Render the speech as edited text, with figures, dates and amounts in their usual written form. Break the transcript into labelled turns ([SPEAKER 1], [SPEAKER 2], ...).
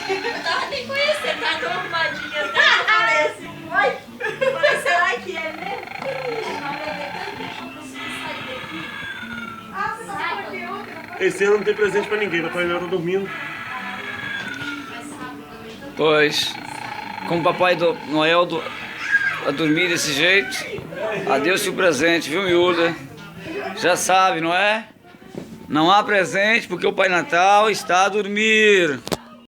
[SPEAKER 1] Eu tava nem conhecendo, tá tão arrumadinha até que eu falei assim, oi, falei, será que é mesmo? Ah, você tá com conteúdo?
[SPEAKER 2] Esse ano não tem presente pra ninguém, Papai Noel tá dormindo.
[SPEAKER 3] Pois, como Papai Noel a dormir desse jeito, adeus-se o presente, viu, miúda? Já sabe, não é? Não há presente porque o Pai Natal está a dormir.